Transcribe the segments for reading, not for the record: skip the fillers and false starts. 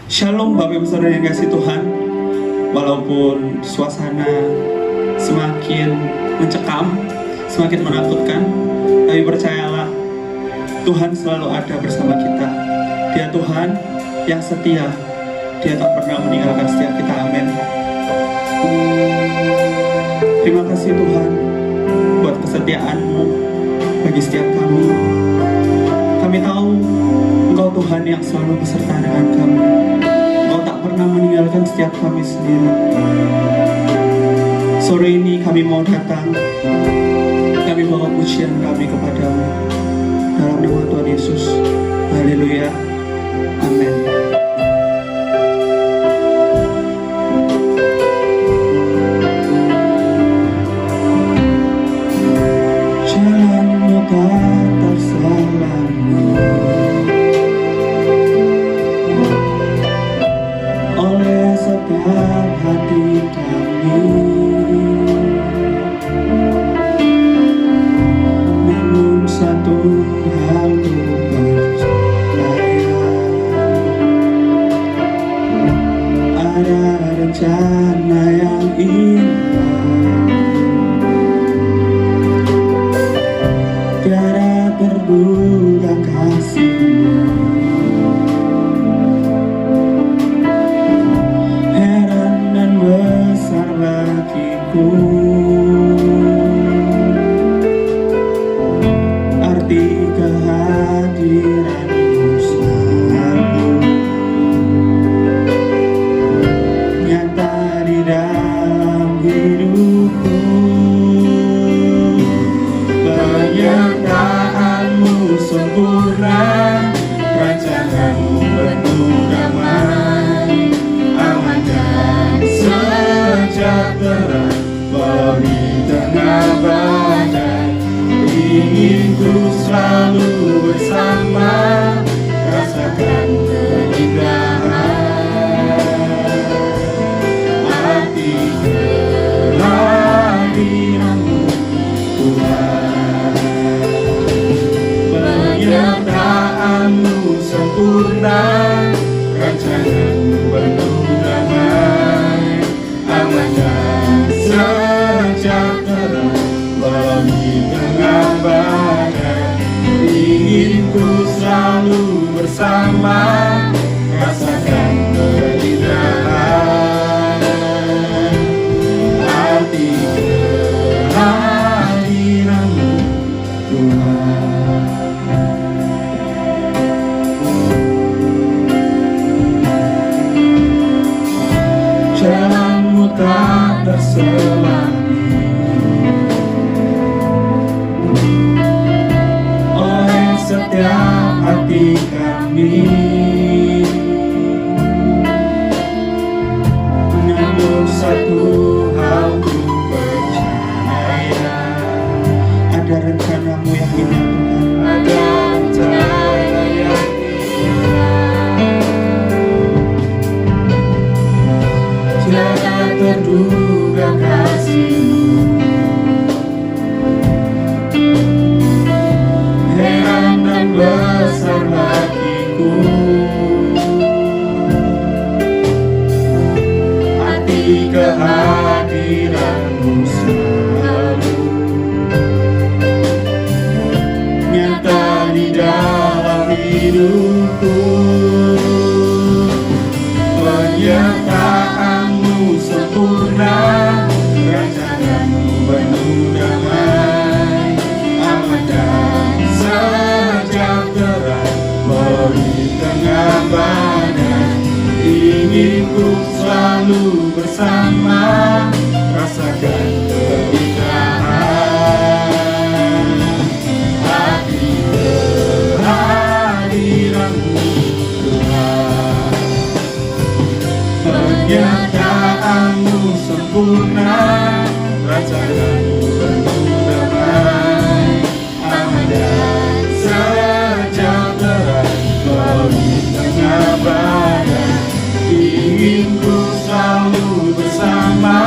Shalom Bapak Ibu Saudara yang kasih Tuhan. Walaupun suasana semakin mencekam, semakin menakutkan, tapi percayalah, Tuhan selalu ada bersama kita. Dia Tuhan yang setia. Dia tak pernah meninggalkan setiap kita. Amin. Terima kasih Tuhan buat kesetiaan-Mu bagi setiap kami. Kami tahu Engkau Tuhan yang selalu beserta dengan kami. Engkau tak pernah meninggalkan setiap kami sendiri. Sore ini kami mau datang, kami bawa pujian kami kepadamu. Dalam nama Tuhan Yesus. Haleluya. Amin. Jalanmu tak terselami oleh setiap hati kami, namun satu hal ku percaya, ada rencana yang indah, tiada terduga kasih-Mu. Heran dan besar bagiku arti kehadiran-Mu selalu nyata di dalam hidupku. Penyertaan-Mu sempurna, rancangan-Mu penuh damai, aman dan sejahtera di tengah badai. Ingin ku selalu bersama, rasakan keindahan arti kehadiran-Mu Tuhan. Penyertaan-Mu sempurna, rancangan-Mu penuh damai, aman dan sejahtera di tengah badai. Ingin ku selalu bersama, rasakan keindahan arti kehadiran-Mu Tuhan. Jalan-Mu tak terselami oleh setiap hati kami, namun satu hal ku percaya, ada rencana-Mu yang indah Tuhan. Ada rencana yang indah, tiada terduga kasih-Mu. Heran dan besar bagiku arti kehadiran-Mu selalu nyata di dalam hidupku. Penyertaan-Mu sempurna, rancangan-Mu penuh damai, aman dan sejahtera di tengah badai. Ingin ku selalu bersama, rasakan keindahan arti kehadiran-Mu Tuhan. Penyertaan-Mu sempurna, rancangan-Mu penuh damai, aman dan sejahtera di tengah badai. Ingin ku selalu bersama,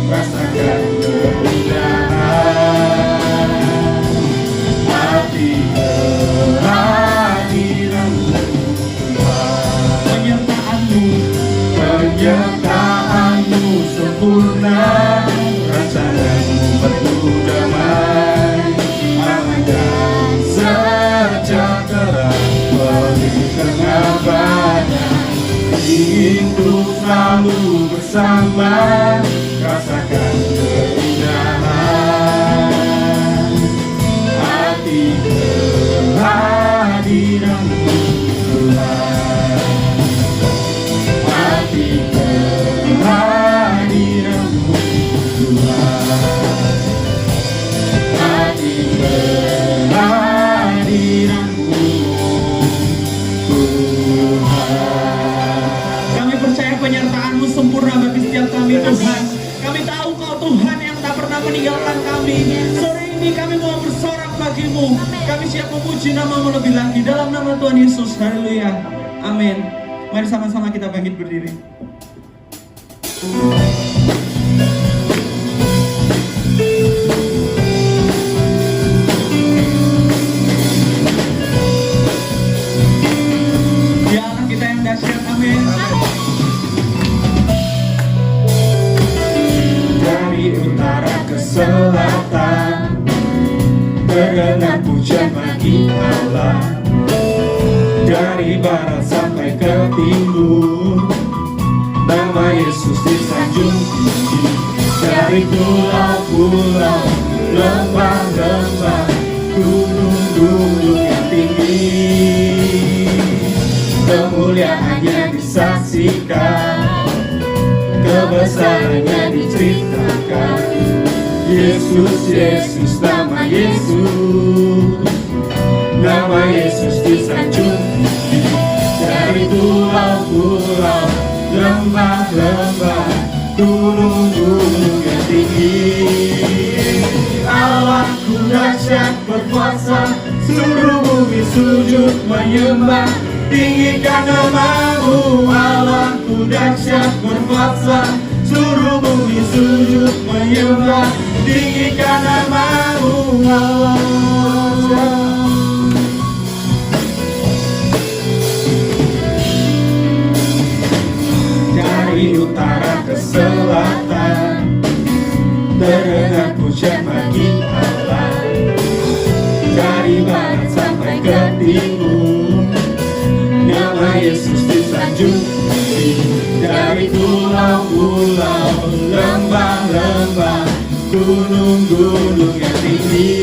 rasakan keindahan arti kehadiran-Mu Tuhan. Penyertaan Penyertaanmu sempurna, rancanganmu penuh damai, aman dan sejahtera, penuh keabadian. Ingin untuk selalu bersama, rasakan keindahan hati kehadiranmu Tuhan, hati kehadiranmu Tuhan, hati kehadiranmu Tuhan. Kami percaya penyertaan-Mu sempurna bagi setiap kami, Tuhan. Kami tahu Kau Tuhan yang tak pernah meninggalkan kami. Sore ini kami mau bersorak bagi-Mu. Kami siap memuji nama-Mu lebih lagi dalam nama Tuhan Yesus. Haleluya. Amin. Mari sama-sama kita bangkit berdiri. Dia anak kita yang dahsyat. Amin. Dari utara ke selatan, terdengar pujian bagi Allah. Dari barat sampai ke timur, nama Yesus disanjung tinggi. Dari pulau-pulau, lembah-lembah, gunung-gunung yang tinggi, kemuliaannya disaksikan, kebesarannya diceritakan. Yesus, Yesus, nama Yesus, nama Yesus disanjung tinggi. Dari pulau-pulau, lembah-lembah, gunung-gunung yang tinggi. Allahku dahsyat berkuasa, seluruh bumi sujud menyembah. Tinggikan nama-Mu, Allahku dahsyat berkuasa, seluruh bumi sujud menyembah. Tinggikan nama-Mu, Allah. Dari utara ke selatan, terdengar pujian bagi Allah. Dari barat sampai ke timur, nama Yesus disanjung tinggi. Dari pulau-pulau, lembah-lembah, gunung-gunung yang tinggi.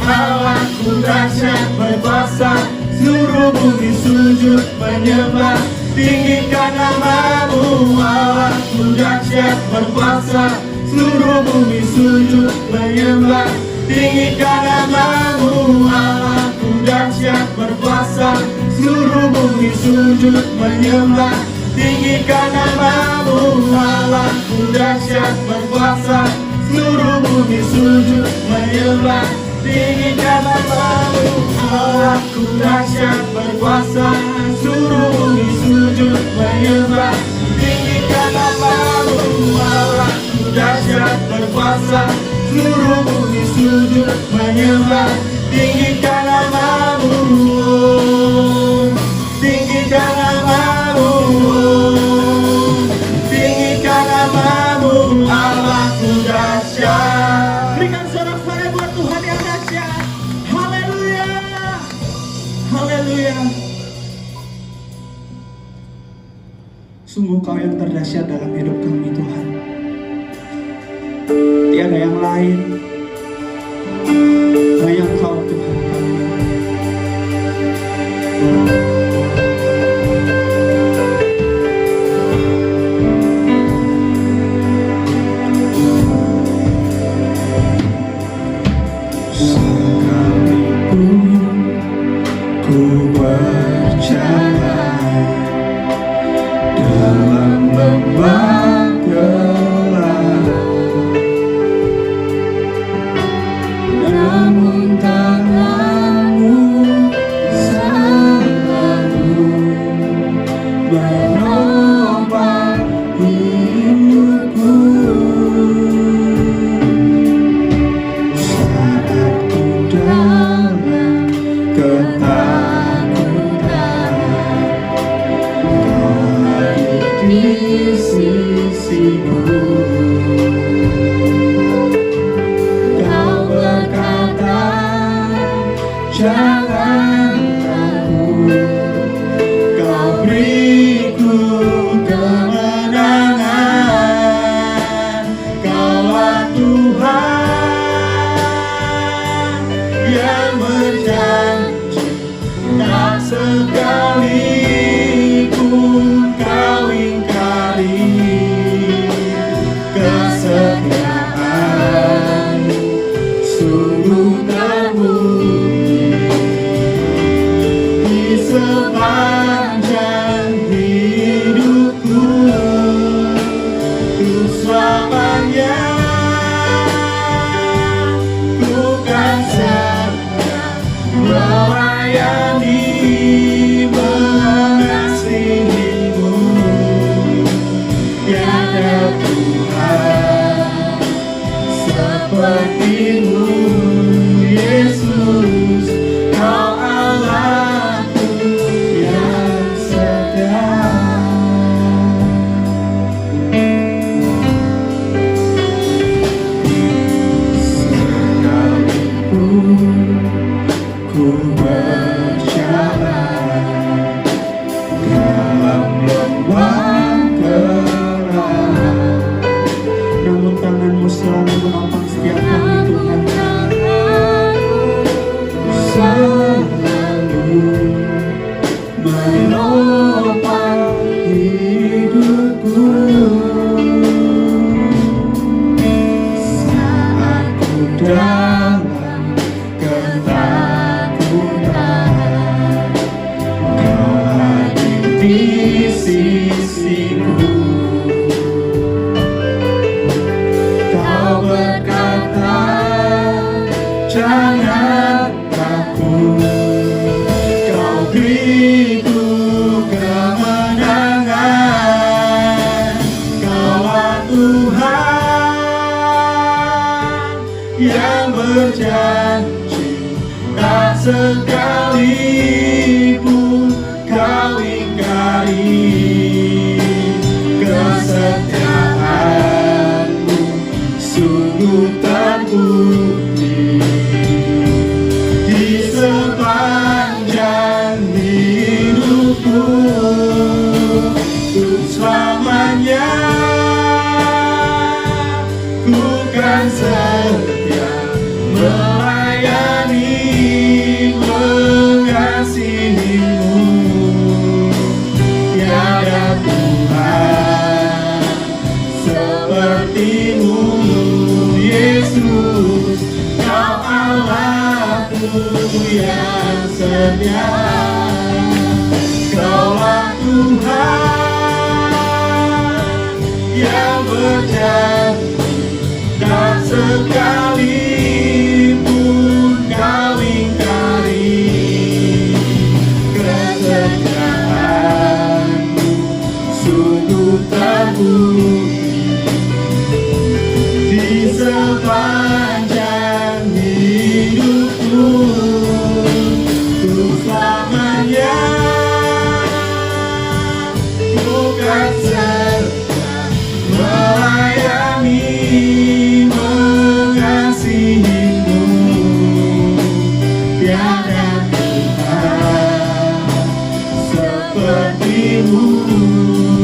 Allahku dahsyat berkuasa, seluruh bumi sujud menyembah. Tinggikan nama-Mu, Allahku dahsyat berkuasa, seluruh bumi sujud menyembah. Tinggikan nama-Mu, Allahku dahsyat berkuasa, seluruh bumi sujud menyembah. Tinggikan nama-Mu, Allahku dahsyat berkuasa, seluruh bumi sujud menyembah. Tinggikan nama-Mu, Allahku dahsyat berkuasa, seluruh bumi sujud menyembah. Tinggikan nama-Mu, Allahku dahsyat berkuasa, seluruh bumi sujud menyembah. Tinggikan nama-Mu, tinggikan nama-Mu, tinggikan nama-Mu, Allahku dahsyat. Berikan sorak-sorai buat Tuhan yang dahsyat. Haleluya. Haleluya. Sungguh Kau yang terdahsyat dalam hidup kami, Tuhan. Tiada yang lain, hanya Kau, Tuhan kami. Sekalipun ku berjalan dalam lembah gelap, namun tangan-Mu selalu menopang hidupku. Saat ku dalam ketakutan, sekalipun kau ingkari kesetiaan sungguh terbukti di sepanjang hidupku untuk selamanya. Ku kan setia melayani, mengasihimu. Tiada Tuhan sepertimu, Yesus, Kau Allahku yang setia. Sekalipun ku berjalan dalam lembah gelap, namun tanganmu selalu menopang setiap kami, Tuhan. Selalu menopang hidupku saat ku dalam ketakutan. Kau hadir di sisiku. Kau berkata, jangan takut. Kau beriku kemenangan. Kaulah Tuhan yang berjanji, tak sekalipun kau ingkari kesetiaanmu sungguh terbukti di sepanjang hidupku untuk selamanya. Ku kan setia melayani, mengasihimu. Tiada Tuhan sepertimu, Yesus, Kau Allahku yang setia. Kaulah Tuhan yang berjanji, tak sekalipun kau ingkari kesetiaanmu sungguh terbukti di sepanjang hidupku untuk selamanya. Ku kan setia melayani, mengasihimu. Tiada Tuhan sepertimu,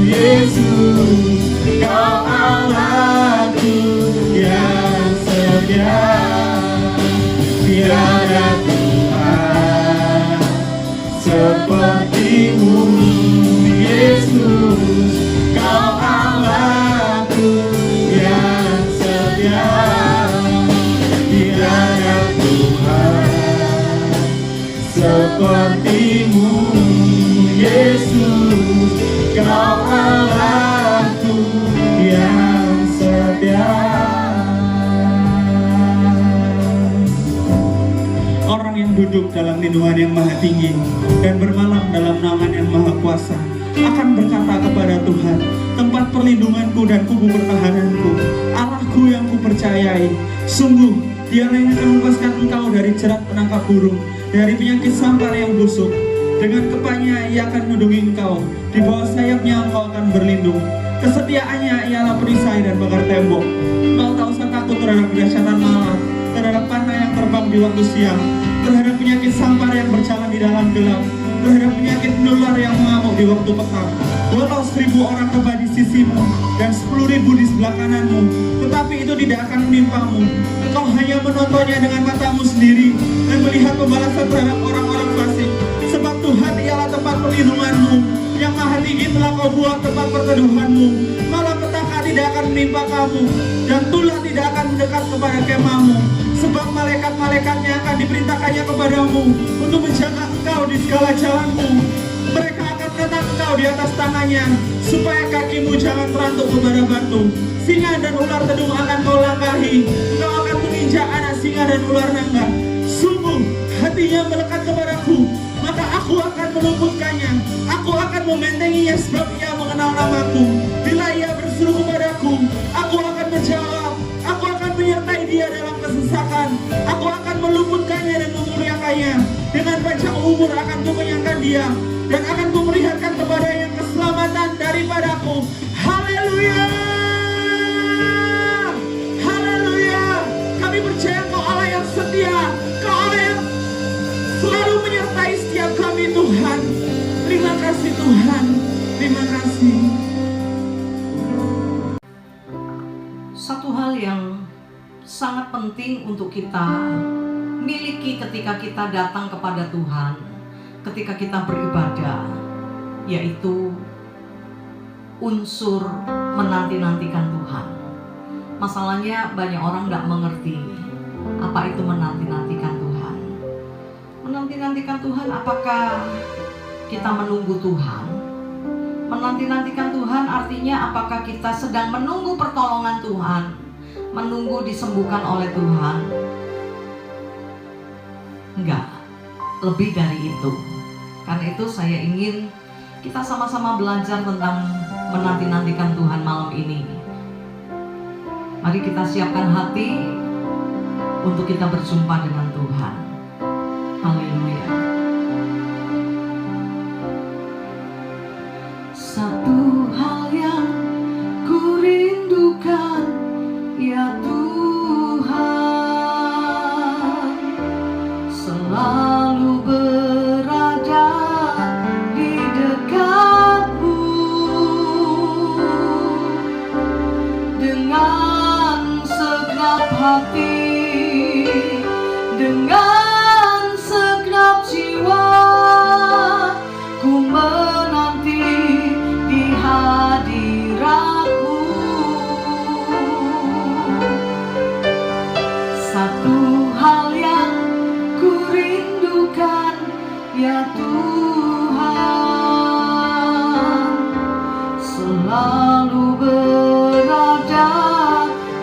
Yesus, Kau Allahku yang setia. Tiada Tuhan sepertimu, Yesus, Kau Allahku yang setia. Tiada Tuhan sepertimu, Yesus, Kau Allahku yang setia. Orang yang duduk dalam lindungan yang maha tinggi dan bermalam dalam naungan yang maha kuasa akan berkata kepada Tuhan, tempat perlindunganku dan kubu pertahananku, Allahku yang kupercayai. Sungguh Dialah yang akan melepaskan engkau dari jerat penangkap burung, dari penyakit sampar yang busuk. Dengan kepanya ia akan melindungi engkau, di bawah sayapnya engkau akan berlindung. Kesetiaannya ialah perisai dan pagar tembok. Engkau tak usah takut terhadap kedahsyatan malam, terhadap panah yang terbang di waktu siang, terhadap penyakit sampar yang berjalan di dalam gelap, terhadap penyakit menular yang mengamuk di waktu petang. Walau 1000 orang rebah di sisimu dan 10.000 di sebelah kananmu, tetapi itu tidak akan menimpamu. Engkau hanya menontonnya dengan matamu sendiri dan melihat pembalasan terhadap orang-orang fasik. Sebab Tuhan gigi telah kau buat tempat perteduhanmu, malapetaka tidak akan menimpa kamu, dan tulah tidak akan mendekat kepada kemahmu. Sebab malaikat-malaikatnya akan diperintahkannya kepadamu untuk menjaga engkau di segala jalanmu. Mereka akan menatang engkau di atas tangannya, supaya kakimu jangan terantuk kepada batu. Singa dan ular tedung akan kau langkahi, engkau akan menginjak anak singa dan ular naga. Sungguh hatinya melekat kepadaku, maka aku akan meluputkannya. Aku akan membentenginya sebab ia mengenal namaku. Bila ia berseru kepadaku, aku akan menjawab. Aku akan menyertai dia dalam kesesakan. Aku akan meluputkannya dan memuliakannya. Dengan panjang umur akan kukenyangkan dia, dan akan kumelihatkan kepada yang keselamatan daripadaku. Haleluya, haleluya. Kami percaya Kau Allah yang setia, Kau Allah yang selalu menyertai setiap kami, Tuhan. Terima kasih Tuhan, terima kasih. Satu hal yang sangat penting untuk kita miliki ketika kita datang kepada Tuhan, ketika kita beribadah, yaitu unsur menanti-nantikan Tuhan. Masalahnya banyak orang tidak mengerti apa itu menanti-nantikan Tuhan. Menanti-nantikan Tuhan, apakah kita menunggu Tuhan? Menanti-nantikan Tuhan artinya apakah kita sedang menunggu pertolongan Tuhan, menunggu disembuhkan oleh Tuhan? Enggak, lebih dari itu. Karena itu saya ingin kita sama-sama belajar tentang menanti-nantikan Tuhan malam ini. Mari kita siapkan hati untuk kita berjumpa dengan Tuhan. Haleluya. Satu hal yang ku rindukan, ya Tuhan, selalu berada di dekat-Mu dengan segenap hati, dengan segenap jiwa. Ku menanti di hadirat-Mu. Satu hal yang ku rindukan, ya Tuhan, selalu berada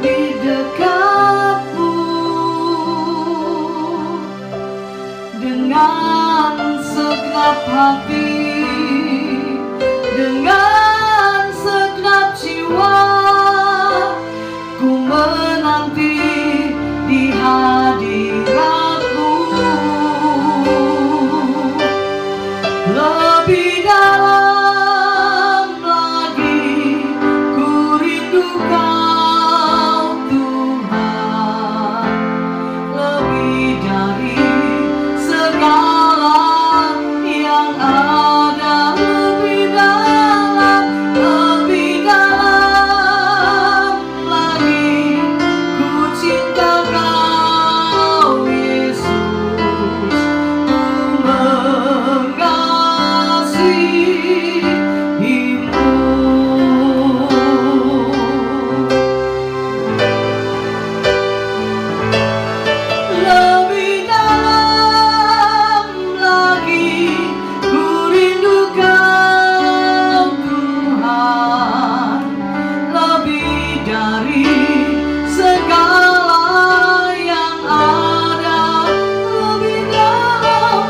di dekat-Mu dengan segenap hati, dengan segenap jiwa. Ku menanti di hadirat-Mu. Lebih dalam lagi ku rindu Kau Tuhan, lebih dari segala yang ada. Lebih dalam lagi ku cinta Kau Yesus. Ku mengasihi-Mu. Lebih dalam lagi ku rindu Kau Tuhan, lebih dari segala yang ada.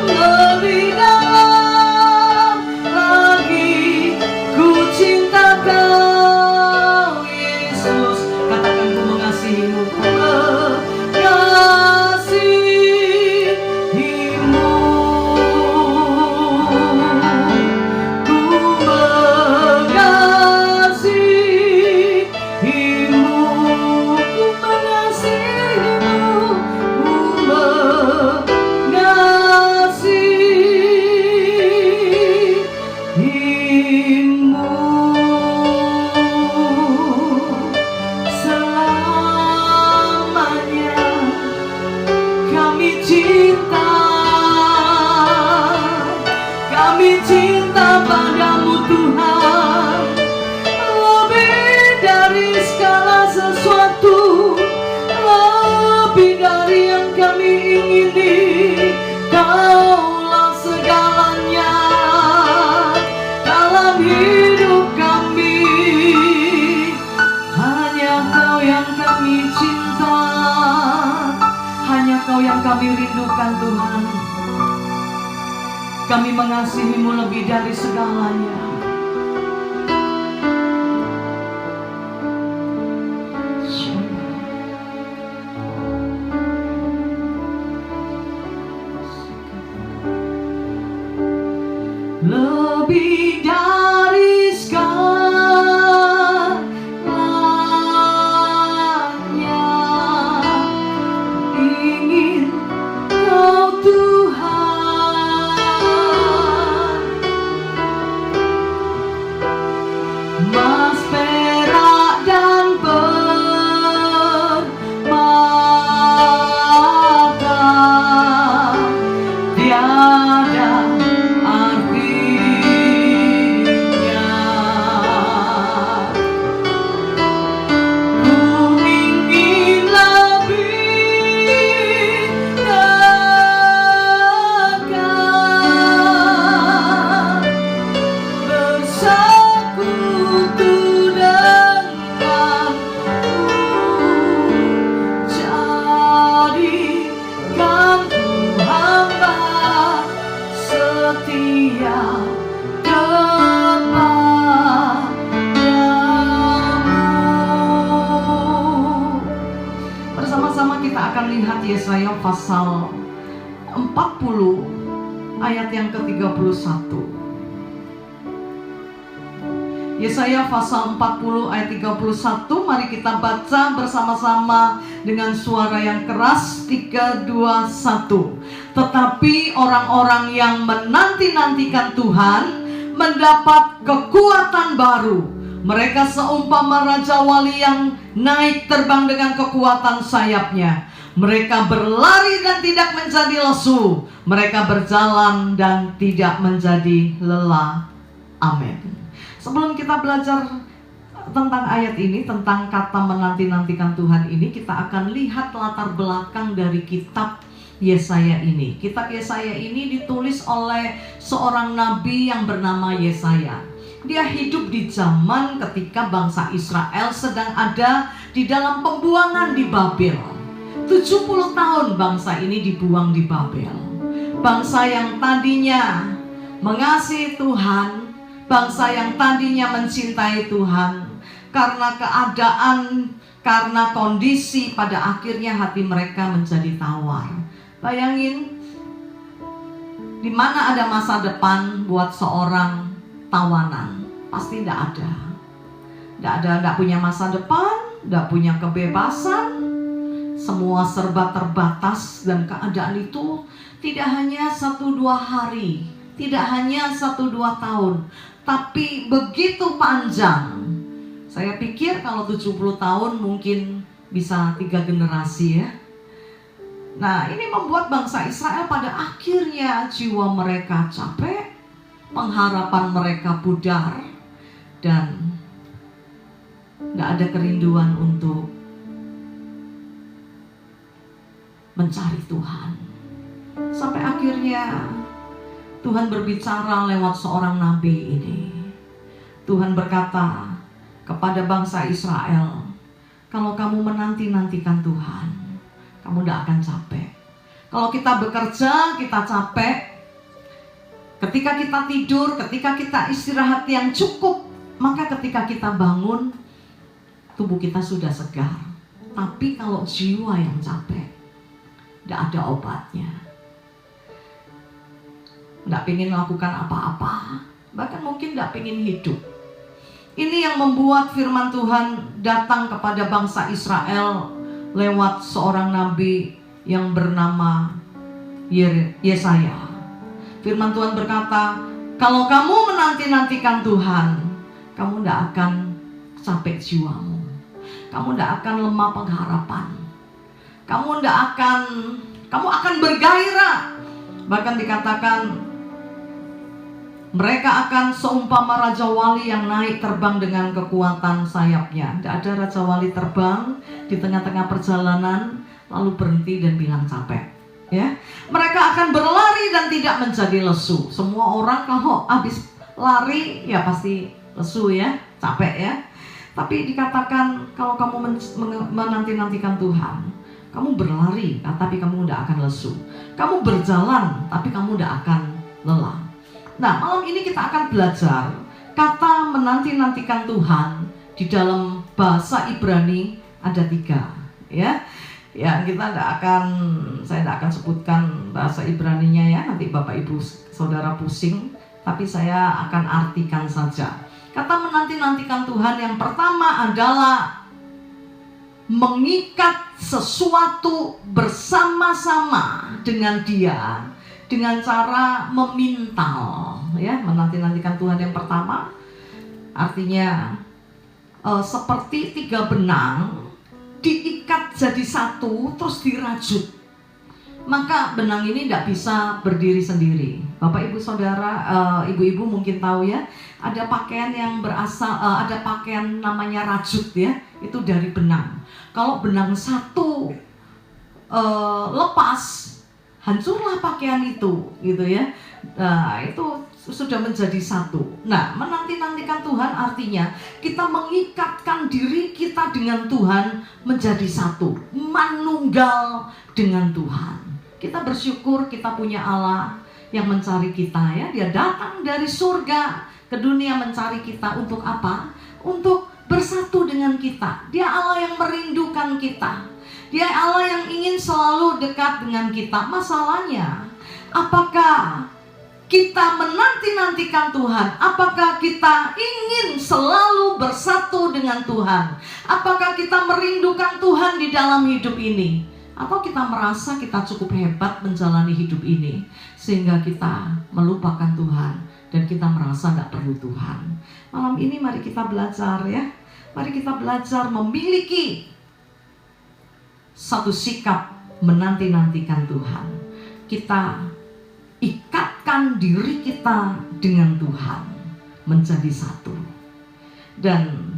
Lebih dalam lagi ku cinta Kau Yesus. Katakan, ku mengasihi-Mu, ku mengasihi-Mu. Ku mengasihi-Mu, ku mengasihi-Mu, ku mengasihi-Mu. Selamanya kami cinta padamu Tuhan. lebih dari segalanya. Lebih dari segalanya, ingin Kau Tuhan, emas, perak, dan permata tiada Yesaya pasal 40 ayat yang ke-31. Yesaya pasal 40 ayat 31, mari kita baca bersama-sama dengan suara yang keras. 3, 2, 1. Tetapi orang-orang yang menanti-nantikan Tuhan mendapat kekuatan baru. Mereka seumpama raja wali yang naik terbang dengan kekuatan sayapnya. Mereka berlari dan tidak menjadi lesu. Mereka berjalan dan tidak menjadi lelah. Amin. Sebelum kita belajar tentang ayat ini, tentang kata menanti-nantikan Tuhan ini, kita akan lihat latar belakang dari kitab Yesaya ini. Kitab Yesaya ini ditulis oleh seorang nabi yang bernama Yesaya. Dia hidup di zaman ketika bangsa Israel sedang ada di dalam pembuangan di Babel. 70 tahun bangsa ini dibuang di Babel. Bangsa yang tadinya mengasihi Tuhan, bangsa yang tadinya mencintai Tuhan, karena keadaan, karena kondisi, pada akhirnya hati mereka menjadi tawar. Bayangin, di mana ada masa depan buat seorang tawanan? Pasti tidak ada. Tidak punya masa depan, tidak punya kebebasan. Semua serba terbatas, dan keadaan itu tidak hanya 1-2 hari, tidak hanya 1-2 tahun, tapi begitu panjang. Saya pikir kalau 70 tahun mungkin bisa 3 generasi ya. Nah, ini membuat bangsa Israel pada akhirnya jiwa mereka capek, pengharapan mereka pudar, dan tidak ada kerinduan untuk mencari Tuhan. Sampai akhirnya Tuhan berbicara lewat seorang nabi ini. Tuhan berkata kepada bangsa Israel, kalau kamu menanti-nantikan Tuhan, kamu tidak akan capek. Kalau kita bekerja, kita capek. Ketika kita tidur, ketika kita istirahat yang cukup, maka ketika kita bangun, tubuh kita sudah segar. Tapi kalau jiwa yang capek, tidak ada obatnya. Tidak ingin melakukan apa-apa, bahkan mungkin tidak ingin hidup. Ini yang membuat firman Tuhan datang kepada bangsa Israel lewat seorang nabi yang bernama Yesaya. Firman Tuhan berkata, kalau kamu menanti-nantikan Tuhan, kamu tidak akan capek jiwamu. Kamu tidak akan lemah pengharapan. Kamu akan bergairah. Bahkan dikatakan mereka akan seumpama raja wali yang naik terbang dengan kekuatan sayapnya. Tidak ada raja wali terbang di tengah-tengah perjalanan lalu berhenti dan bilang capek. Ya, mereka akan berlari dan tidak menjadi lesu. Semua orang kalau habis lari ya pasti lesu ya, capek ya. Tapi dikatakan kalau kamu menanti-nantikan Tuhan, kamu berlari, tapi kamu tidak akan lesu. Kamu berjalan, tapi kamu tidak akan lelah. Nah, malam ini kita akan belajar kata menanti-nantikan Tuhan. Di dalam bahasa Ibrani ada 3, ya. Ya, saya tidak akan sebutkan bahasa Ibraninya ya, nanti Bapak Ibu Saudara pusing, tapi saya akan artikan saja. Kata menanti-nantikan Tuhan yang pertama adalah mengikat sesuatu bersama-sama dengan Dia dengan cara memintal, ya. Menanti-nantikan Tuhan yang pertama artinya seperti 3 benang diikat jadi satu terus dirajut. Maka benang ini tidak bisa berdiri sendiri. Bapak Ibu Saudara, ibu-ibu mungkin tahu ya, ada pakaian yang berasal, ada pakaian namanya rajut ya, itu dari benang. Kalau benang satu lepas, hancurlah pakaian itu, gitu ya. Nah, itu sudah menjadi satu. Nah, menanti-nantikan Tuhan artinya kita mengikatkan diri kita dengan Tuhan menjadi satu, manunggal dengan Tuhan. Kita bersyukur kita punya Allah yang mencari kita ya. Dia datang dari surga ke dunia mencari kita untuk apa? Untuk bersatu dengan kita. Dia Allah yang merindukan kita. Dia Allah yang ingin selalu dekat dengan kita. Masalahnya, apakah kita menanti-nantikan Tuhan? Apakah kita ingin selalu bersatu dengan Tuhan? Apakah kita merindukan Tuhan di dalam hidup ini? Atau kita merasa kita cukup hebat menjalani hidup ini sehingga kita melupakan Tuhan dan kita merasa tidak perlu Tuhan? Malam ini mari kita belajar ya. Mari kita belajar memiliki satu sikap menanti-nantikan Tuhan. Kita ikatkan diri kita dengan Tuhan menjadi satu. Dan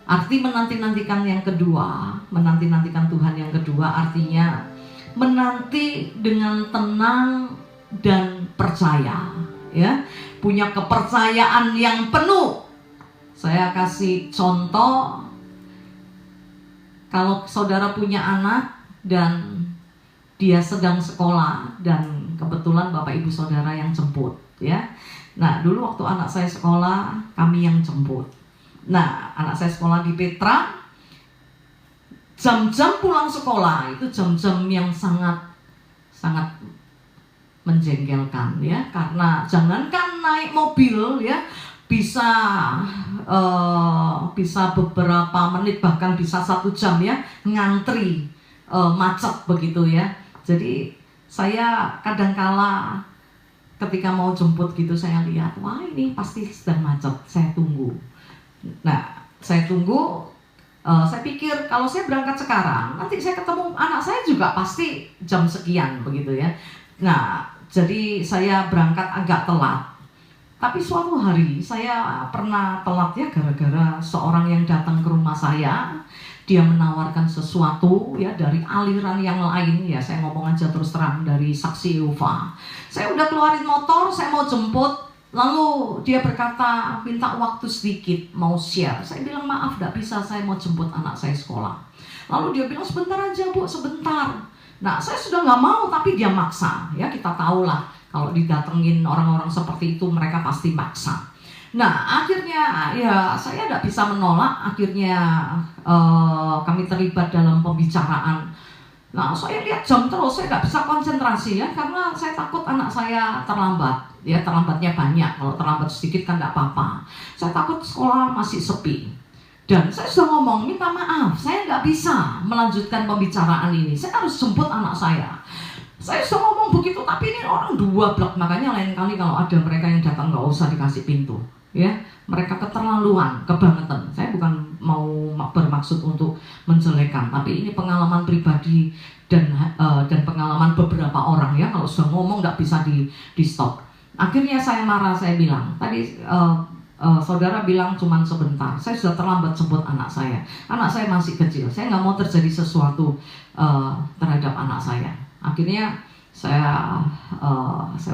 arti menanti-nantikan yang kedua, menanti-nantikan Tuhan yang kedua artinya menanti dengan tenang dan percaya, ya. Punya kepercayaan yang penuh. Saya kasih contoh, kalau saudara punya anak dan dia sedang sekolah dan kebetulan Bapak Ibu Saudara yang jemput, ya. Nah, dulu waktu anak saya sekolah, kami yang jemput. Nah, anak saya sekolah di Petra. Jam-jam pulang sekolah itu jam-jam yang sangat menjengkelkan ya, karena jangankan naik mobil ya, bisa beberapa menit bahkan bisa 1 jam ya ngantri, macet begitu ya. Jadi saya kadangkala ketika mau jemput gitu saya lihat, wah ini pasti sedang macet, saya tunggu. Nah, saya tunggu, saya pikir kalau saya berangkat sekarang, nanti saya ketemu anak saya juga pasti jam sekian begitu ya. Nah, jadi saya berangkat agak telat. Tapi suatu hari saya pernah telat ya gara-gara seorang yang datang ke rumah saya. Dia menawarkan sesuatu ya dari aliran yang lain ya, saya ngomong aja terus terang dari saksi Yehova. Saya udah keluarin motor, saya mau jemput, lalu dia berkata minta waktu sedikit mau share. Saya bilang maaf tidak bisa, saya mau jemput anak saya sekolah. Lalu dia bilang sebentar aja Bu, sebentar. Nah saya sudah nggak mau tapi dia maksa ya, kita tahulah kalau didatengin orang-orang seperti itu mereka pasti maksa. Nah akhirnya ya saya tidak bisa menolak. Akhirnya kami terlibat dalam pembicaraan. Nah saya lihat jam terus, saya tidak bisa konsentrasi ya, karena saya takut anak saya terlambat ya, terlambatnya banyak. Kalau terlambat sedikit kan tidak apa-apa. Saya takut sekolah masih sepi. Dan saya sudah ngomong, minta maaf, saya nggak bisa melanjutkan pembicaraan ini, saya harus jemput anak saya. Saya sudah ngomong begitu, tapi ini orang 2 blok. Makanya lain kali kalau ada mereka yang datang nggak usah dikasih pintu ya, mereka keterlaluan, kebangetan. Saya bukan mau bermaksud untuk menjelekan, tapi ini pengalaman pribadi dan pengalaman beberapa orang ya. Kalau sudah ngomong nggak bisa di stop. Akhirnya saya marah, saya bilang tadi saudara bilang cuman sebentar, saya sudah terlambat jemput anak saya. Anak saya masih kecil, saya nggak mau terjadi sesuatu terhadap anak saya. Akhirnya saya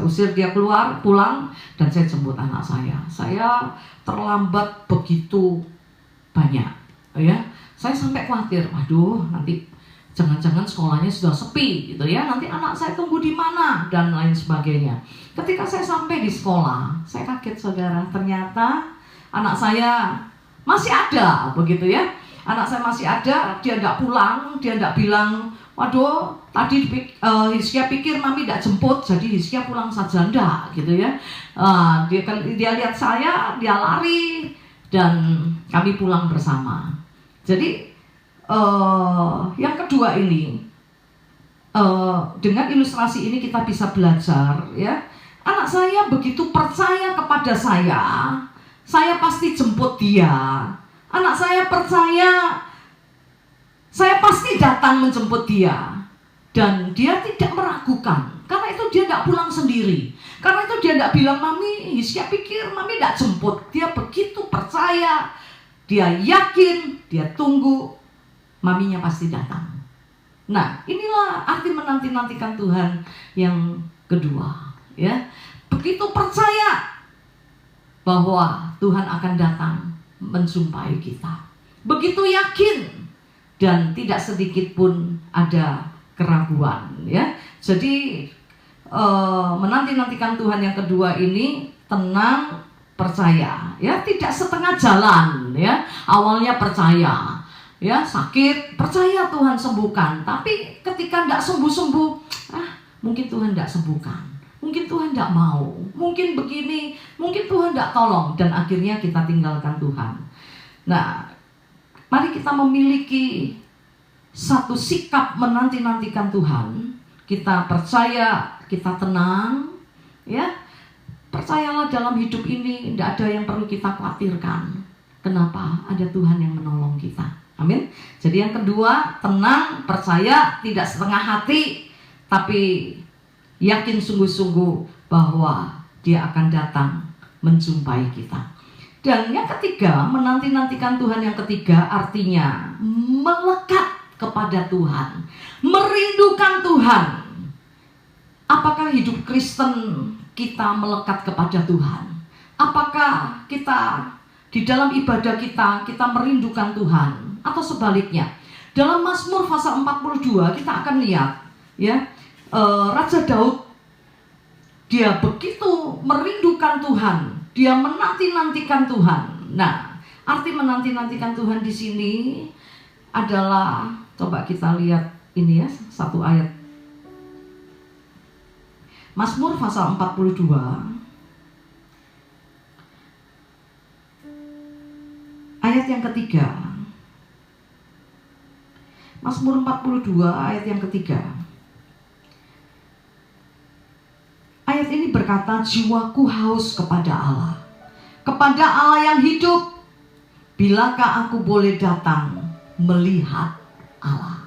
usir dia pulang dan saya jemput anak saya. Saya terlambat begitu banyak ya. Saya sampai khawatir, waduh nanti Jangan-jangan sekolahnya sudah sepi gitu ya. Nanti anak saya tunggu di mana dan lain sebagainya. Ketika saya sampai di sekolah, saya kaget saudara. Ternyata anak saya masih ada begitu ya. Anak saya masih ada, dia tidak pulang, dia tidak bilang, waduh tadi Hizkia pikir mami tidak jemput, jadi Hizkia pulang saja, enggak gitu ya. Dia lihat saya, dia lari dan kami pulang bersama. Jadi yang kedua ini, dengan ilustrasi ini kita bisa belajar ya. Anak saya begitu percaya kepada saya pasti jemput dia. Anak saya percaya, saya pasti datang menjemput dia. Dan dia tidak meragukan, karena itu dia tidak pulang sendiri. Karena itu dia tidak bilang, mami, Hizkia pikir mami tidak jemput. Dia begitu percaya, dia yakin, dia tunggu, maminya pasti datang. Nah, inilah arti menanti-nantikan Tuhan yang kedua. Ya, begitu percaya bahwa Tuhan akan datang menjumpai kita. Begitu yakin dan tidak sedikit pun ada keraguan. Ya, jadi menanti-nantikan Tuhan yang kedua ini tenang, percaya. Ya, tidak setengah jalan. Ya, awalnya percaya. Ya, sakit, percaya Tuhan sembuhkan. Tapi ketika tidak sembuh-sembuh, mungkin Tuhan tidak sembuhkan. Mungkin Tuhan tidak mau. Mungkin begini, mungkin Tuhan tidak tolong. Dan akhirnya kita tinggalkan Tuhan. Nah, mari kita memiliki satu sikap menanti-nantikan Tuhan. Kita percaya, kita tenang. Ya, percayalah dalam hidup ini tidak ada yang perlu kita khawatirkan. Kenapa? Ada Tuhan yang menolong kita. Amin. Jadi yang kedua, tenang, percaya, tidak setengah hati, tapi yakin sungguh-sungguh bahwa Dia akan datang menjumpai kita. Dan yang ketiga, menanti-nantikan Tuhan yang ketiga artinya melekat kepada Tuhan, merindukan Tuhan. Apakah hidup Kristen kita melekat kepada Tuhan? Apakah kita di dalam ibadah kita merindukan Tuhan? Atau sebaliknya, dalam Mazmur pasal 42 kita akan lihat ya, Raja Daud dia begitu merindukan Tuhan, dia menanti-nantikan Tuhan. Nah, arti menanti-nantikan Tuhan di sini adalah, coba kita lihat ini ya, satu ayat. Mazmur pasal 42 ayat yang ketiga. Mazmur 42 ayat yang ketiga. Ayat ini berkata, jiwaku haus kepada Allah, kepada Allah yang hidup. Bilakah aku boleh datang melihat Allah?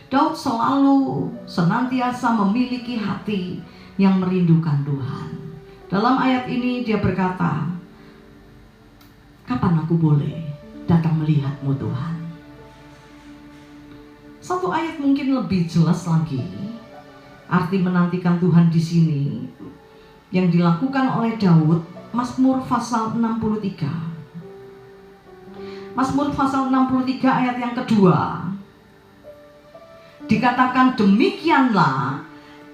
Daud selalu senantiasa memiliki hati yang merindukan Tuhan. Dalam ayat ini dia berkata, kapan aku boleh datang melihat-Mu Tuhan? Satu ayat mungkin lebih jelas lagi arti menantikan Tuhan di sini yang dilakukan oleh Daud. Mazmur pasal 63. Mazmur pasal 63 ayat yang kedua. Dikatakan, demikianlah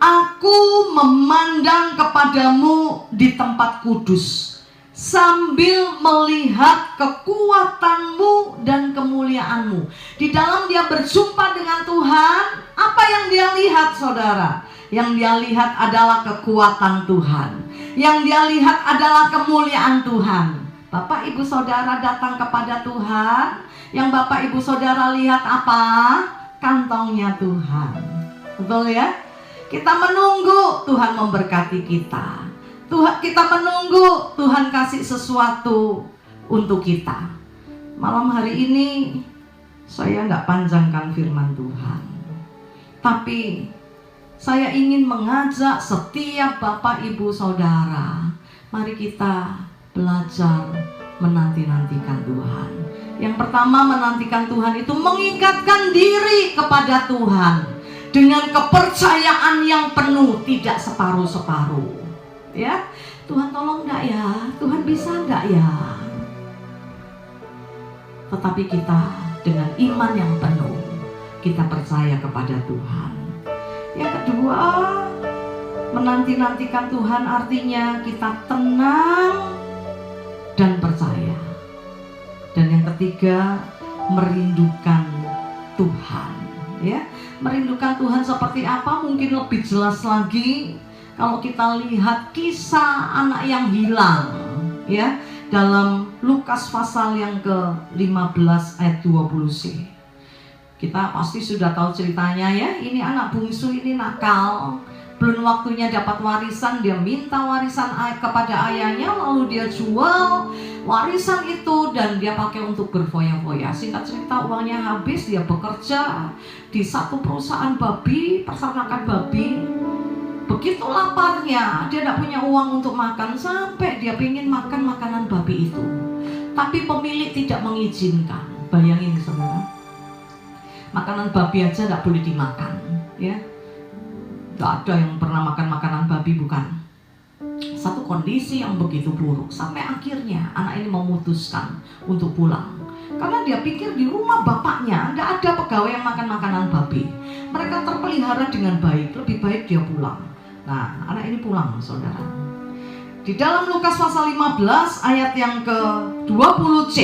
aku memandang kepadamu di tempat kudus, sambil melihat kekuatanmu dan kemuliaanmu. Di dalam dia berjumpa dengan Tuhan, apa yang dia lihat saudara? Yang dia lihat adalah kekuatan Tuhan. Yang dia lihat adalah kemuliaan Tuhan. Bapak ibu saudara datang kepada Tuhan, yang bapak ibu saudara lihat apa? Kantongnya Tuhan. Betul ya? Kita menunggu Tuhan memberkati kita. Kita menunggu Tuhan kasih sesuatu untuk kita. Malam hari ini saya tidak panjangkan firman Tuhan, tapi saya ingin mengajak setiap bapak ibu saudara, mari kita belajar menanti-nantikan Tuhan. Yang pertama, menantikan Tuhan itu mengikatkan diri kepada Tuhan dengan kepercayaan yang penuh, tidak separuh-separuh. Ya, Tuhan tolong enggak ya? Tuhan bisa enggak ya? Tetapi kita dengan iman yang penuh, kita percaya kepada Tuhan. Yang kedua, menanti-nantikan Tuhan artinya kita tenang dan percaya. Dan yang ketiga, merindukan Tuhan. Ya, merindukan Tuhan seperti apa? Mungkin lebih jelas lagi kalau kita lihat kisah anak yang hilang, ya, dalam Lukas pasal yang ke-15 ayat 20c. Kita pasti sudah tahu ceritanya ya. Ini anak bungsu ini nakal, belum waktunya dapat warisan, dia minta warisan kepada ayahnya, lalu dia jual warisan itu dan dia pakai untuk berfoya-foya. Singkat cerita, uangnya habis, dia bekerja di satu perusahaan babi, peternakan babi. Begitu laparnya, dia tidak punya uang untuk makan, sampai dia ingin makan makanan babi itu. Tapi pemilik tidak mengizinkan. Bayangin saudara, makanan babi aja tidak boleh dimakan, ya. Tidak ada yang pernah makan makanan babi, bukan? Satu kondisi yang begitu buruk. Sampai akhirnya anak ini memutuskan untuk pulang. Karena dia pikir di rumah bapaknya tidak ada pegawai yang makan makanan babi. Mereka terpelihara dengan baik, lebih baik dia pulang. Nah, anak ini pulang, saudara. Di dalam Lukas pasal 15 ayat yang ke-20c,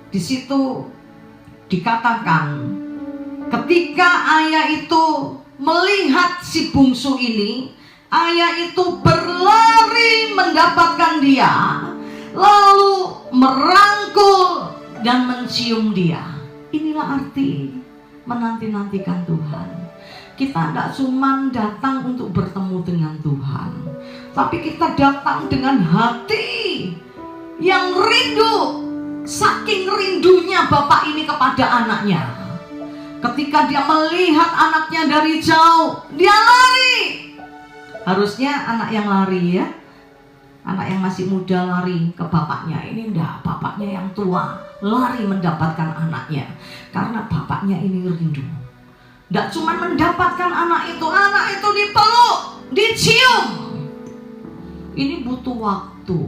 di situ dikatakan, ketika ayah itu melihat si bungsu ini, ayah itu berlari mendapatkan dia, lalu merangkul dan mencium dia. Inilah arti menanti-nantikan Tuhan. Kita tidak cuma datang untuk bertemu dengan Tuhan, tapi kita datang dengan hati yang rindu. Saking rindunya bapak ini kepada anaknya, ketika dia melihat anaknya dari jauh, dia lari. Harusnya anak yang lari, ya, anak yang masih muda lari ke bapaknya. Ini enggak, bapaknya yang tua lari mendapatkan anaknya, karena bapaknya ini rindu. Tidak cuma mendapatkan anak itu dipeluk, dicium. Ini butuh waktu.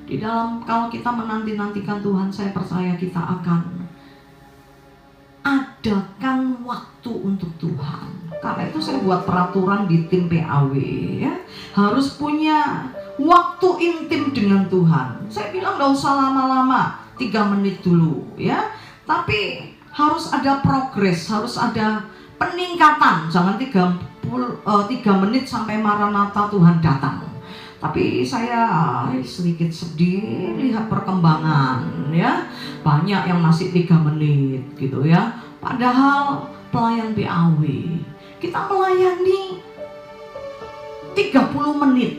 Di dalam, kalau kita menanti-nantikan Tuhan, saya percaya kita akan adakan waktu untuk Tuhan. Karena itu saya buat peraturan di tim PAW, ya, harus punya waktu intim dengan Tuhan. Saya bilang gak usah lama-lama, 3 menit dulu, ya, tapi harus ada progres, harus ada peningkatan. Jangan 3 menit sampai Maranatha Tuhan datang. Tapi saya sedikit sedih lihat perkembangan, ya, banyak yang masih 3 menit gitu, ya. Padahal pelayan PAW kita melayani 30 menit,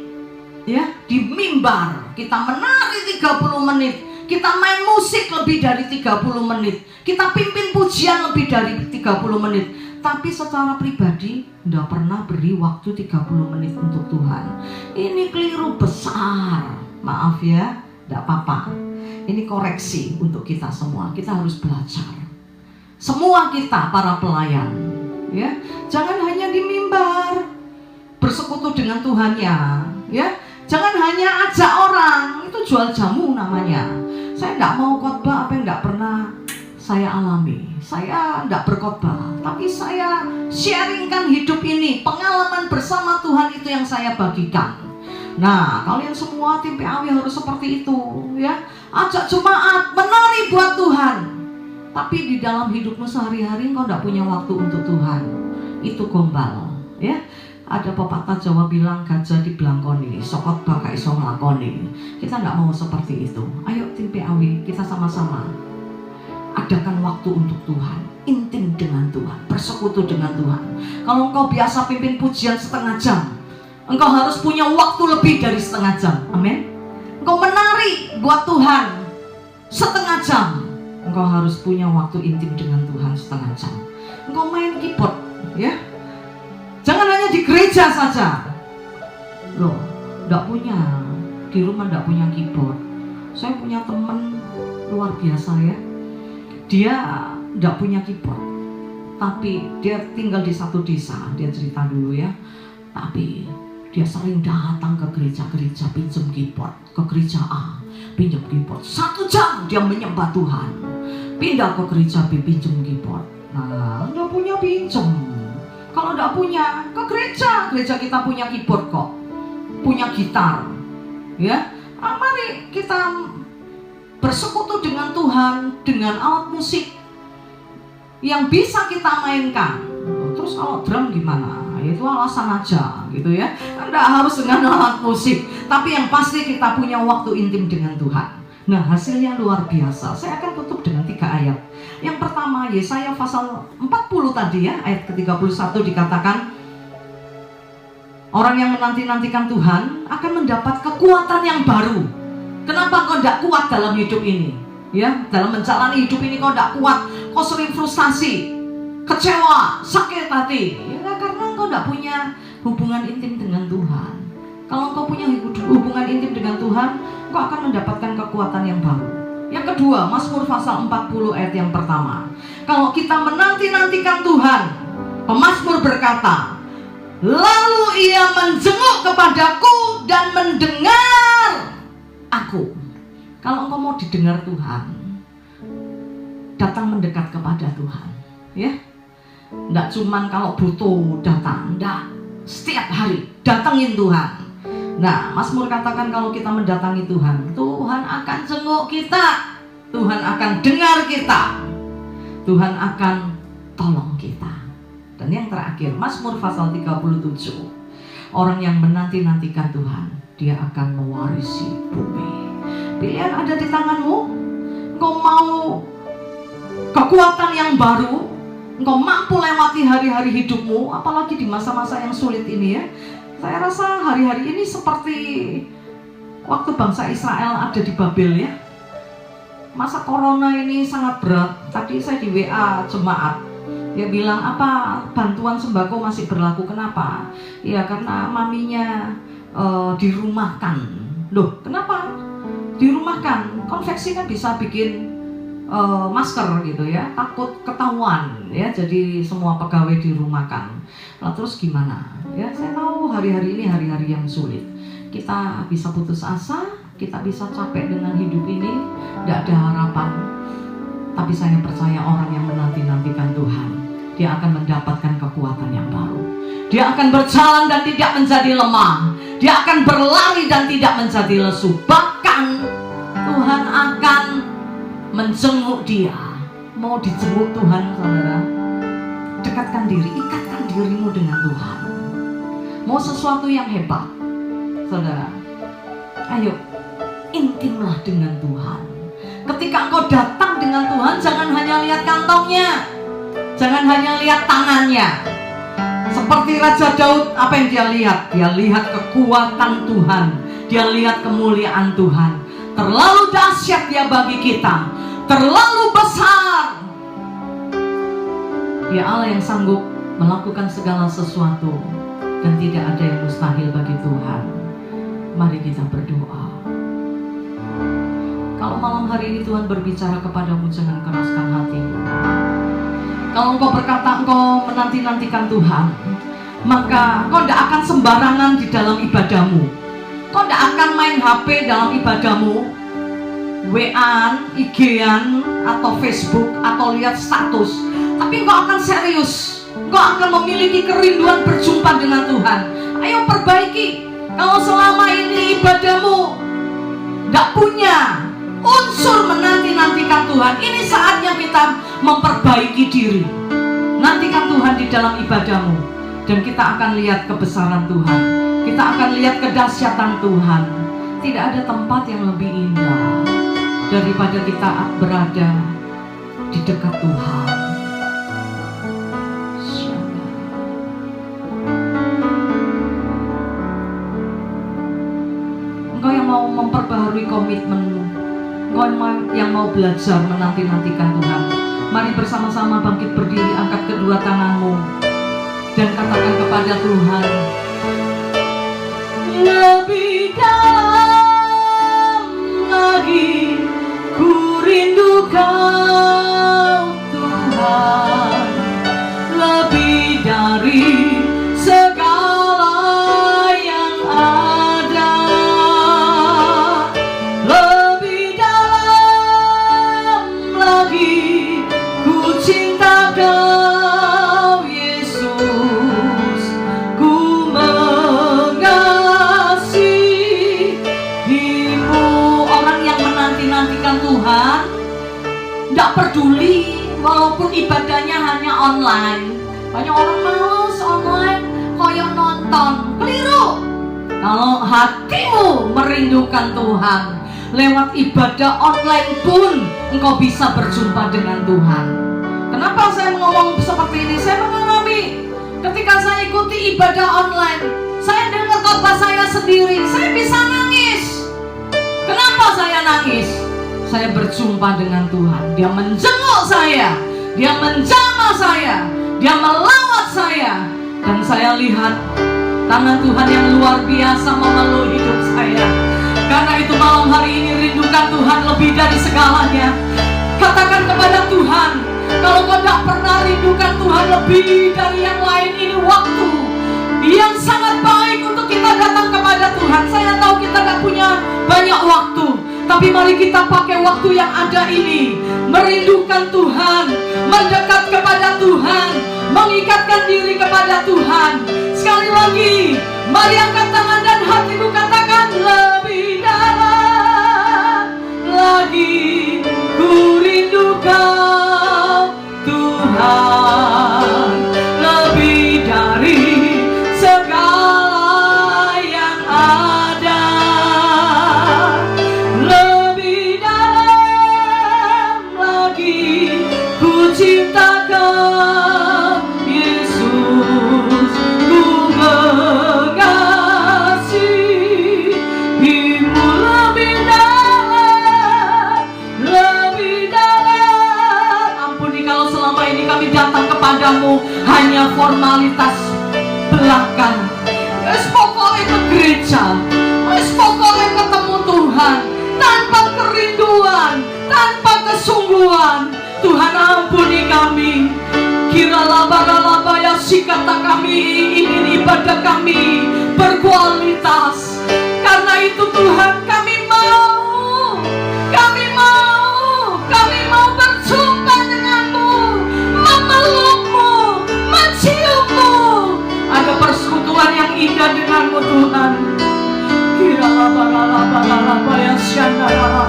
ya, di mimbar kita menari 30 menit, kita main musik lebih dari 30 menit, kita pimpin pujian lebih dari 30 menit. Tapi secara pribadi tidak pernah beri waktu 30 menit untuk Tuhan. Ini keliru besar. Maaf ya, tidak apa-apa. Ini koreksi untuk kita semua. Kita harus belajar. Semua kita para pelayan, ya, jangan hanya di mimbar bersekutu dengan Tuhannya, ya. Jangan hanya ajak orang, itu jual jamu namanya. Saya tidak mau khotbah apa yang tidak pernah saya alami. Saya tidak berkhotbah, tapi saya sharingkan hidup ini, pengalaman bersama Tuhan itu yang saya bagikan. Nah, kalian semua tim PAW harus seperti itu, ya. Ajak jemaat, menari buat Tuhan. Tapi di dalam hidupmu sehari-hari kau tidak punya waktu untuk Tuhan. Itu gombal, ya. Ada pepatah Jawa bilang gajah di belangkoni, sokot baka iso nglakoni. Kita tidak mau seperti itu. Ayo tim PAW, kita sama-sama adakan waktu untuk Tuhan, intim dengan Tuhan, bersekutu dengan Tuhan. Kalau engkau biasa pimpin pujian setengah jam, engkau harus punya waktu lebih dari setengah jam. Amin. Engkau menari buat Tuhan setengah jam, engkau harus punya waktu intim dengan Tuhan setengah jam. Engkau main keyboard, ya, jangan hanya di gereja saja. Loh, enggak punya, di rumah enggak punya keyboard. Saya punya teman luar biasa, ya. Dia tidak punya keyboard, tapi dia tinggal di satu desa. Dia cerita dulu, ya. Tapi dia sering datang ke gereja-gereja, pinjam keyboard. Ke gereja A, pinjam keyboard 1 jam dia menyembah Tuhan. pindah ke gereja pinjem keyboard. Nah, nggak punya pinjem. Kalau nggak punya, ke gereja. Gereja kita punya keyboard kok, punya gitar, ya. Mari kita bersekutu dengan Tuhan dengan alat musik yang bisa kita mainkan. Terus kalau drum gimana? Itu alasan aja gitu ya. Nggak harus dengan alat musik, tapi yang pasti kita punya waktu intim dengan Tuhan. Nah, hasilnya luar biasa. Saya akan tutup dengan 3 ayat. Yang pertama, Yesaya pasal 40 tadi ya, ayat ke-31 dikatakan, orang yang menanti-nantikan Tuhan akan mendapat kekuatan yang baru. Kenapa kau tidak kuat dalam hidup ini? Ya, dalam menjalani hidup ini kau tidak kuat, kau sering frustasi, kecewa, sakit hati. Ya, karena kau tidak punya hubungan intim dengan Tuhan. Kalau kau punya hubungan intim dengan Tuhan, kau akan mendapatkan kekuatan yang baru. Yang kedua, Mazmur pasal 40 ayat yang pertama. Kalau kita menanti-nantikan Tuhan, pemazmur berkata, lalu ia menjenguk kepadaku dan mendengar aku. Kalau engkau mau didengar Tuhan, datang mendekat kepada Tuhan, ya. Nggak cuman kalau butuh datang, nggak, setiap hari datangin Tuhan. Nah, Mazmur katakan kalau kita mendatangi Tuhan, Tuhan akan jenguk kita, Tuhan akan dengar kita, Tuhan akan tolong kita. Dan yang terakhir, Mazmur pasal 37, orang yang menanti-nantikan Tuhan, dia akan mewarisi bumi. Pilihan ada di tanganmu. Engkau mau kekuatan yang baru, engkau mampu lewati hari-hari hidupmu, apalagi di masa-masa yang sulit ini ya. Saya rasa hari-hari ini seperti waktu bangsa Israel ada di Babel ya. Masa corona ini sangat berat. Tadi saya di WA jemaat, dia bilang apa bantuan sembako masih berlaku. Kenapa? Ya karena maminya dirumahkan. Loh, kenapa? Dirumahkan. Konveksi kan bisa bikin masker gitu ya, takut ketahuan ya, jadi semua pegawai dirumahkan. Nah, terus gimana? Ya saya tahu hari-hari ini hari-hari yang sulit. Kita bisa putus asa, kita bisa capek dengan hidup ini, tidak ada harapan. Tapi saya percaya orang yang menanti-nantikan Tuhan, dia akan mendapatkan kekuatan yang baru. Dia akan berjalan dan tidak menjadi lemah. Dia akan berlari dan tidak menjadi lesu. Bahkan Tuhan akan menjenguk dia. Mau dijenguk Tuhan, saudara, dekatkan diri, ikatkan dirimu dengan Tuhan. Mau sesuatu yang hebat, saudara, ayo intimlah dengan Tuhan. Ketika engkau datang dengan Tuhan, jangan hanya lihat kantongnya, jangan hanya lihat tangannya. Seperti Raja Daud, apa yang dia lihat? Dia lihat kekuatan Tuhan, dia lihat kemuliaan Tuhan. Terlalu dahsyat dia bagi kita, terlalu besar. Dia Allah yang sanggup melakukan segala sesuatu, dan tidak ada yang mustahil bagi Tuhan. Mari kita berdoa. Kalau malam hari ini Tuhan berbicara kepadamu, jangan keraskan hatimu. Kalau engkau berkata engkau menanti-nantikan Tuhan, maka kau tidak akan sembarangan di dalam ibadahmu. Kau tidak akan main HP dalam ibadahmu, WA-an, IG-an, atau Facebook, atau lihat status. Tapi engkau akan serius. Engkau akan memiliki kerinduan berjumpa dengan Tuhan. Ayo perbaiki. Kalau selama ini ibadahmu tidak punya unsur menanti-nantikan Tuhan, ini saatnya kita memperbaiki diri. Nantikan Tuhan di dalam ibadahmu, dan kita akan lihat kebesaran Tuhan. Kita akan lihat kedahsyatan Tuhan. Tidak ada tempat yang lebih indah daripada kita berada di dekat Tuhan. Engkau yang mau memperbaharui komitmenmu, engkau yang mau belajar menanti-nantikan Tuhan, mari bersama-sama bangkit berdiri, angkat kedua tanganmu dan katakan kepada Tuhan, lebih dalam lagi ku rindu Kau Tuhan, lebih dari segala yang ada, lebih dalam lagi peduli walaupun ibadahnya hanya online. Banyak orang males online, koyo nonton. Keliru. Kalau hatimu merindukan Tuhan, lewat ibadah online pun engkau bisa berjumpa dengan Tuhan. Kenapa saya ngomong seperti ini? Saya mengalami ketika saya ikuti ibadah online, saya dengar khotbah saya sendiri, saya bisa nangis. Kenapa saya nangis? Saya berjumpa dengan Tuhan. Dia menjenguk saya, Dia menjamah saya, Dia melawat saya, dan saya lihat tangan Tuhan yang luar biasa memeluk hidup saya. Karena itu malam hari ini rindukan Tuhan lebih dari segalanya. Katakan kepada Tuhan, kalau kau tidak pernah rindukan Tuhan lebih dari yang lain, ini waktu yang sangat baik untuk kita datang kepada Tuhan. Saya tahu kita tidak punya banyak waktu, tapi mari kita pakai waktu yang ada ini, merindukan Tuhan, mendekat kepada Tuhan, mengikatkan diri kepada Tuhan. Sekali lagi, mari angkat tangan dan hatimu, katakan lebih dalam lagi, ku rindu Kau Tuhan, lebih dari segala yang ada, lebih dalam lagi, ku cinta Kau Yesus, ku mengasihimu lebih dalam, lebih dalam. Ampuni kalau selama ini kami datang kepadamu hanya formalitas belakang. Wes pokoknya ke gereja, wes pokoknya ketemu Tuhan, tanpa kerinduan, tanpa kesungguhan. Tuhan ampuni kami. Kira laba-laba ya sikata kami ingin ibadah kami berkualitas. Karena itu Tuhan, kami mau berjumpa denganmu, memelukmu, menciummu. Ada persekutuan yang indah denganmu Tuhan. Kira laba-laba ya syandara.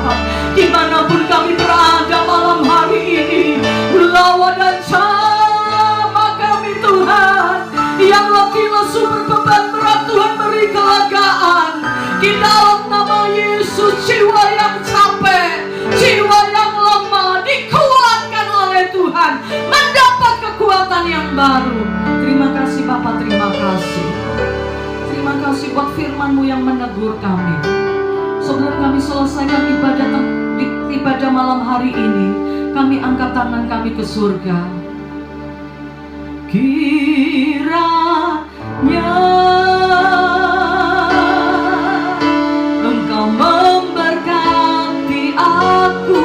Dimanapun kami berada malam hari ini, lawan dan sama kami Tuhan. Yang letih lesu berbeban berat, Tuhan beri kelegaan. Di dalam nama Yesus, jiwa yang capek, jiwa yang lemah dikuatkan oleh Tuhan, mendapat kekuatan yang baru. Terima kasih Bapa, terima kasih. Terima kasih buat firman-Mu yang menegur kami. Sebelum kami selesaikan ibadah malam hari ini, kami angkat tangan kami ke surga. Kiranya Engkau memberkati aku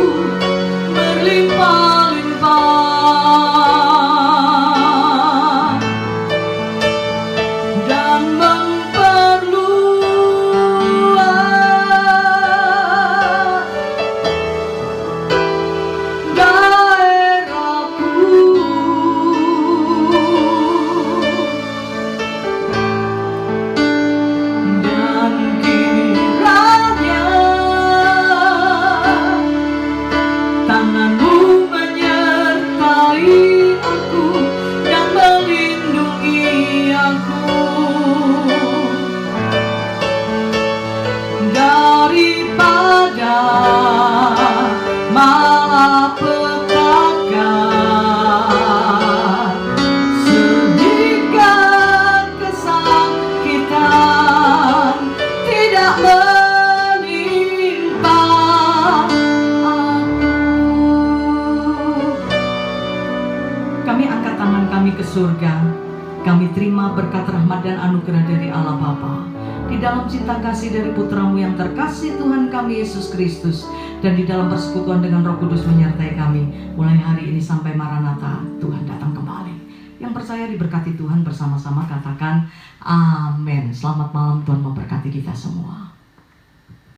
berlimpah-limpah dan memperluas daerahku, dan kiranya tangan-Mu menyertai aku dan melindungi aku daripada malapetaka, sehingga kesakitan tidak menimpa aku. Kami angkat tangan kami ke surga. Kami terima berkat rahmat dan anugerah dari Allah Bapa, di dalam cinta kasih dari Putra-Mu yang terkasih Tuhan kami Yesus Kristus, dan di dalam persekutuan dengan Roh Kudus menyertai kami mulai hari ini sampai Maranatha, Tuhan datang kembali. Yang percaya diberkati Tuhan bersama-sama katakan amin. Selamat malam, Tuhan memberkati kita semua.